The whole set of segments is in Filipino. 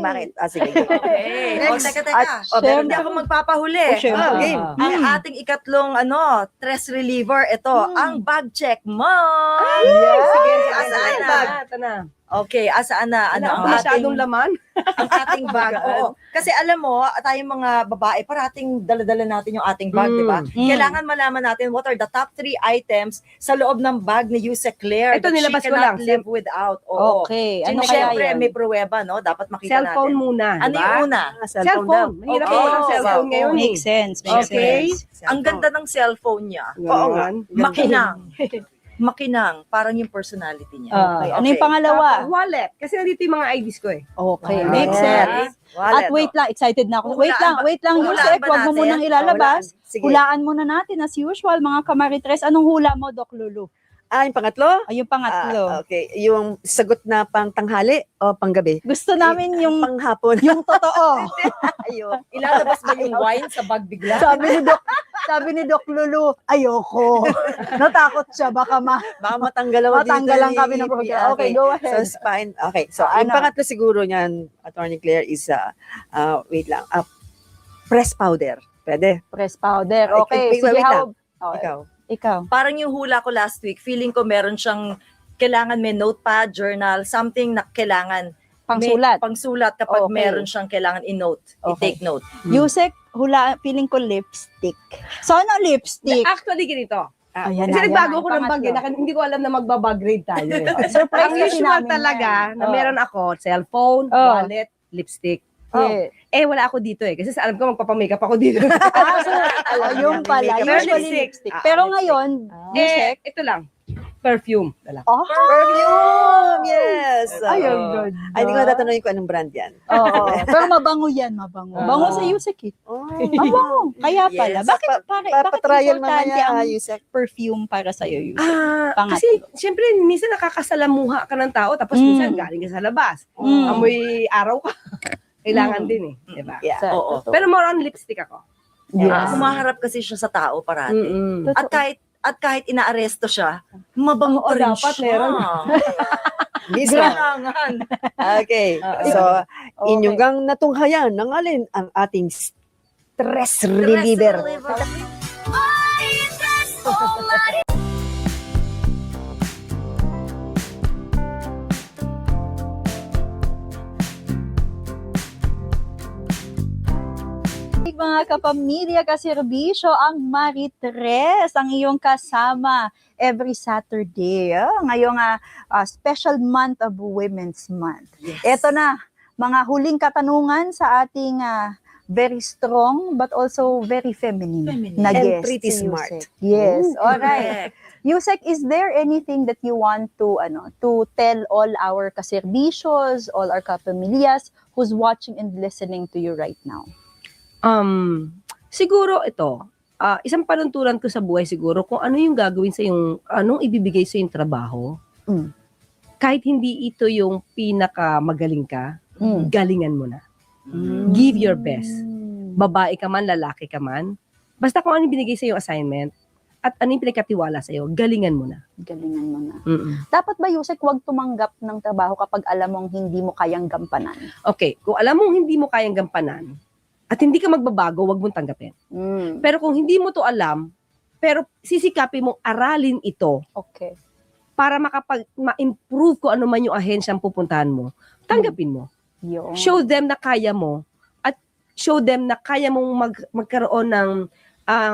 Bakit? Sige. Okay. O, Next. teka. Meron Hindi na. ako magpapahuli. Game. Ang ating ikatlong stress reliever, ito, ang bag check mo. Sige, Asaan na? Ito na. Okay, asaan na? Ang Masyadong ating, laman. ang ating bag. Oo. Kasi alam mo, tayong mga babae, parating dala-dala natin yung ating bag, di ba? Kailangan malaman natin what are the top 3 items sa loob ng bag ni Yuse Claire Ito, that nilabas she ko cannot lang. live without. Oo. Okay. Ano kaya Siyempre, yan? may pruweba, no? Dapat makita Cellphone natin. muna. Ano diba? yung una? Cellphone. Mahirap Okay. ako ng cellphone Wow. ngayon. Makes sense. Makes Okay. sense. Ang ganda ng cellphone niya. Oo nga. Makinang. Makinang. Parang yung personality niya. Okay. Ano yung pangalawa? Wallet. Kasi nandito yung mga IDs ko eh. Okay. Ah, Makes yes. sense. Wallet, At wait lang, excited na ako. Wait Hulaan lang, ba- hulaan Yusek. ba Huwag mo natin? munang ilalabas. Sige. Hulaan muna natin as usual, mga kamaritres. Anong hula mo, Doc Lulu? Yung pangatlo? Ay, yung pangatlo. Okay. Yung sagot na pang tanghali o panggabi? Gusto namin yung Panghapon. yung totoo. Ayun. Ilalabas ba yung wine sa bag bigla? Sabi ni Doc Lulu, ayoko. Natakot siya, baka Baka matanggal matanggalan kami ng program. Okay, go So, ahead. spine. Okay. So, Ano? yung pangatlo siguro niyan, Attorney Claire, is, wait lang, press powder. Pwede. Press powder. Okay, Wait sige, lang. how? Okay. Ikaw. Parang yung hula ko last week, feeling ko meron siyang kailangan may notepad, journal, something na kailangan Pangsulat. pangsulat kapag Okay. meron siyang kailangan i-note, Okay. i-take note. Yusek, hula, feeling ko lipstick. So, ano lipstick? Actually, ganito. Ayan Kasi na, nagbago yan. ko ng bag eh. Pangatlo. Hindi ko alam na magbabag-grade tayo. eh. Surprise Ang kasi usual namin talaga yan. na meron ako, cellphone, Oh. wallet, lipstick. Yeah. Wala ako dito eh. Kasi alam ko magpapamakeup ako dito. Yung pala. Makeup. Usually lipstick. Pero ngayon, Yusek, Ito lang. Perfume. Dala. oh, Perfume! Yes! ay, ang Oo. ganda. Ay, hindi ko natatanungin kung anong brand yan. Oo. Pero mabango yan, mabango. Bango sa Yusek eh. Oh. Mabango. Kaya pala. Yes. Bakit, bakit Papatrial importante mamaya, ang Yusek. perfume para sa'yo, Yusek? Kasi siyempre, minsan nakakasalamuha ka ng tao, tapos Mm. minsan galing ka sa labas. Mm. Amoy araw ka. Kailangan din eh. Diba? Yeah. Sa- Oo. totoo. Pero more on lipstick ako. Yes. Humaharap kasi siya sa tao parati. Mm-mm. At kahit inaaresto siya, mabango pa rin dapat siya. meron. Mismo. Kailangan. Okay. So, inyong gang natunghayan ng alin ang ating stress reliever. Mga kapamilya, kaserbisyo, ang Maritres, ang iyong kasama every Saturday. Ngayong special month of Women's Month. Yes. Ito na, mga huling katanungan sa ating very strong but also very feminine, na And guest, pretty si smart. Yusek. Yes, alright. Correct. Yusek, is there anything that you want to to tell all our kaserbisyos, all our kapamilyas who's watching and listening to you right now? Siguro ito, isang panuntunan ko sa buhay siguro kung ano yung gagawin sa yung, anong ibibigay sa yung trabaho. Mm. Kahit hindi ito yung pinaka magaling ka, Mm. galingan mo na. Give your best. Babae ka man, lalaki ka man. Basta kung ano yung binigay sa yung assignment at ano yung pinagkatiwala sa iyo, galingan mo na. Galingan mo na. Mm-mm. Dapat ba, Yusek, huwag tumanggap ng trabaho kapag alam mong hindi mo kayang gampanan? Okay, kung alam mong hindi mo kayang gampanan at hindi ka magbabago, wag mong tanggapin. Mm. Pero kung hindi mo to alam, pero sisikapin mong aralin ito Okay. para ma-improve kung ano man yung ahensyang pupuntahan mo, tanggapin mo. Yung... Show them na kaya mo at show them na kaya mong magkaroon ng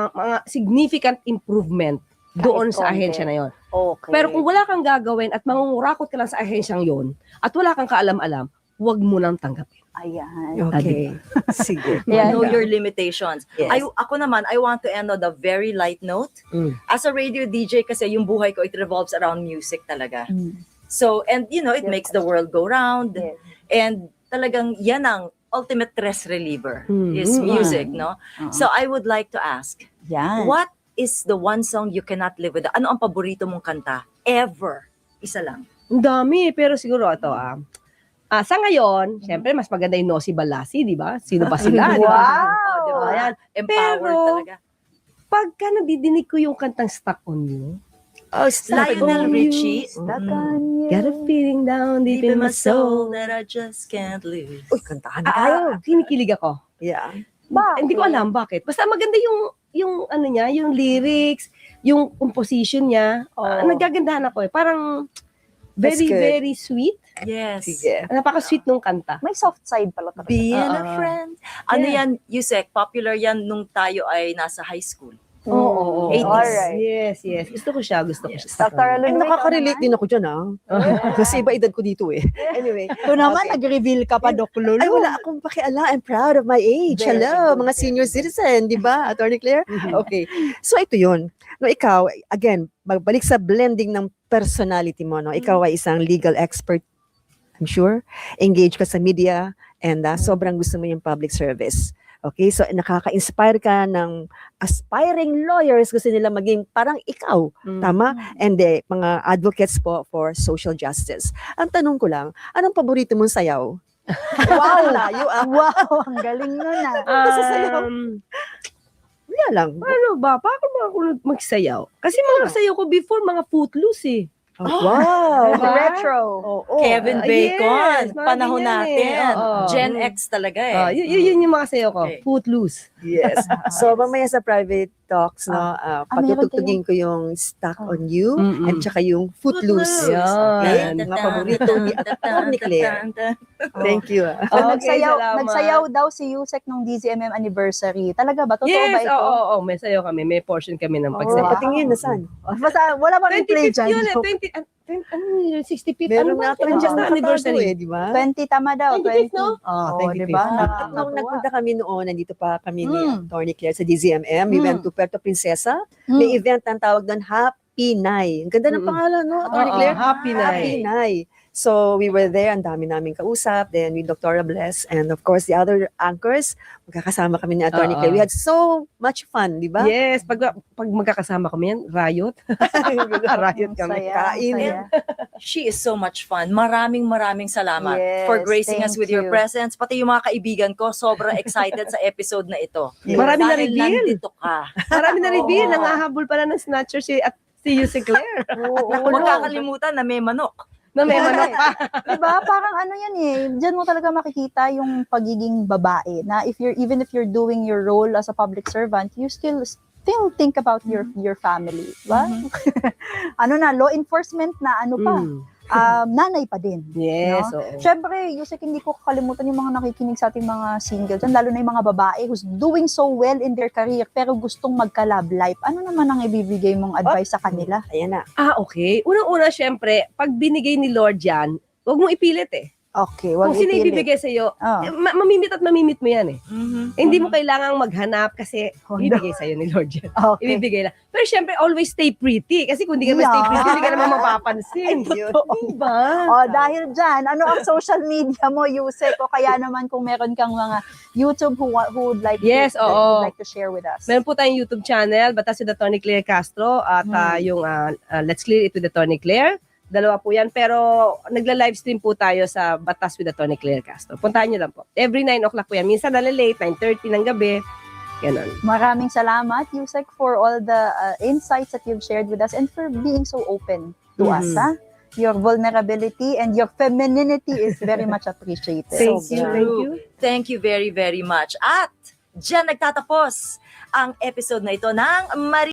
mga significant improvement doon sa konti. ahensya na yon. Okay. Pero kung wala kang gagawin at mangungurakot ka lang sa ahensyang yon at wala kang kaalam-alam, huwag mo nang tanggapin. Ayan. Okay. Sige. Yeah. Know your limitations. Yes. Ako naman, I want to end on a very light note. Mm. As a radio DJ kasi yung buhay ko, it revolves around music talaga. Mm. So, and it Yes. makes the world go round. Yes. And talagang yan ang ultimate stress reliever Mm. is music, no? Uh-huh. So, I would like to ask, Yan. what is the one song you cannot live without? Ano ang paborito mong kanta? Ever. Isa lang. Ang dami, pero siguro ito sa ngayon, syempre mas maganda yung Nosy Balasi, di ba? Sino ba sila? di ba? Wow! Oh, di ba? Ayan. Empowered Pero, talaga. Pagka nadidinig ko yung kantang Stuck on You, Oh, Stuck Lionel on Richie. Stuck Mm. on you. Got a feeling down deep in my soul. that I just can't lose. Uy, kantahan na tayo. Kinikilig ako. Yeah. Bakit? Hindi ko alam bakit. Basta maganda yung ano niya, yung lyrics, yung composition niya. Nagagandahan ako eh. Parang That's very, good. very sweet. Yes. Sige. Napaka-sweet nung kanta. May soft side pala talaga. Being a Oo. friend. Ano Yeah. yan, Yusek, popular yan nung tayo ay nasa high school. Oo. 80s. Alright. Yes. Gusto ko siya. Dr. Ay, Alun, nakaka-relate din ako dyan, Kasi iba edad ko dito eh. Anyway. Ito naman, Okay. nag-reveal ka pa, Doc Lulu. Ay, wala akong pakiala. I'm proud of my age. Very Hello, good. mga senior citizen, di ba, Attorney Claire? Okay. So, ito yun. No, ikaw, again, magbalik sa blending ng personality mo, no? Ikaw ay isang legal expert, I'm sure. Engaged ka sa media and sobrang gusto mo yung public service. Okay, so nakaka-inspire ka ng aspiring lawyers, gusto nila maging parang ikaw, tama? And mga advocates po for social justice. Ang tanong ko lang, anong paborito mong sayaw? Wow, layo Wow, ang galing nun Wala lang. Paano ba? Paano ba ako magsayaw? Kasi mga sayaw ko before, mga footloose eh. Oh, wow. Diba? Retro. Oh, Kevin Bacon, yes, mga panahon ganyan natin. eh. Oo. Gen X talaga eh. Yun yung mga sayaw ko. Okay. Footloose. Yes. So, mamaya sa private talks, no, patutugtugin ko yung Stuck on You and tsaka yung Footloose. Yan. Okay? Mga paborito ni Attorney Claire. Thank you. So, Okay, salamat. nagsayaw daw si Yusek nung DZMM anniversary. Talaga ba? Totoo Yes, ba ito? oo. May sayaw kami. May portion kami ng pagsayaw. Wow. Patingin, nasaan? Basta wala bang i-play 25th dyan? yun eh. 65th. Meron ba? nga tayo Just dyan anniversary. di ba? 20 tama daw. 25th, no? Oh, 25th. di ba? Nung nagpunta kami noon, nandito pa kami ni Mm. Attorney Claire sa DZMM. We went to Puerto Princesa. May event ang tawag doon, Happy Night. Ang ganda ng pangalan, no, Attorney Oo, Claire? Happy Night. Happy Night. So, we were there. Ang dami namin kausap. Then, with Dr. Bless. And of course, the other anchors. Magkakasama kami ni Attorney Oo. Claire. We had so much fun, di ba? Yes, pag magkakasama kami yan, riot. Riot kami. Saya, Kain. saya. She is so much fun. Maraming salamat Yes, for gracing us thank with your you. presence. Pati yung mga kaibigan ko, sobrang excited sa episode na ito. Yes. Marami na Dahil reveal. nandito ka. Marami na reveal. Oo. Nangahabol pala ng snatcher si Yusek Claire. Huwag kakalimutan na may manok. Na may manok pa. Diba? Parang ano yan eh. Diyan mo talaga makikita yung pagiging babae na even if you're doing your role as a public servant, you still think about your family. Diba? Ano na, law enforcement na ano pa. Nanay pa din. Yes, No? oo. Siyempre, Yusek, hindi ko kakalimutan yung mga nakikinig sa ating mga single dyan, lalo na yung mga babae who's doing so well in their career pero gustong magka-love life. Ano naman ang ibibigay mong advice sa kanila? Ayan na. Okay. Unang-una, syempre, pag binigay ni Lord yan, huwag mong ipilit eh. Okay, Kung wag sino ipilit. ibibigay sa'yo, Oh. mamimit at mamimit mo yan eh. Mhm. Hindi mo kailangang maghanap kasi Oh, ibibigay sa'yo ni Lord yan. Okay. Ibibigay lang. Pero syempre, always stay pretty. Kasi kung di ka Yeah. stay pretty, hindi ka naman mapapansin. Totoo. Diba? Oh, dahil dyan, ano ang social media mo, Yusek? O kaya naman kung meron kang mga YouTube who would like Yes, to, oo. would like to share with us. Meron po tayong YouTube channel, Batas with Attorney Claire Castro, at yung Let's Clear It with Attorney Claire. Dalawa po yan, pero nagla-livestream po tayo sa Batas with Attorney Claire Castro. Puntahan nyo lang po. Every 9 o'clock po yan. Minsan nalilate, 9:30 ng gabi. Ganon. Maraming salamat, Yusek, for all the insights that you've shared with us and for being so open to us. Ha? Your vulnerability and your femininity is very much appreciated. Thank So you, true. thank you. Thank you very, very much. At dyan nagtatapos ang episode na ito ng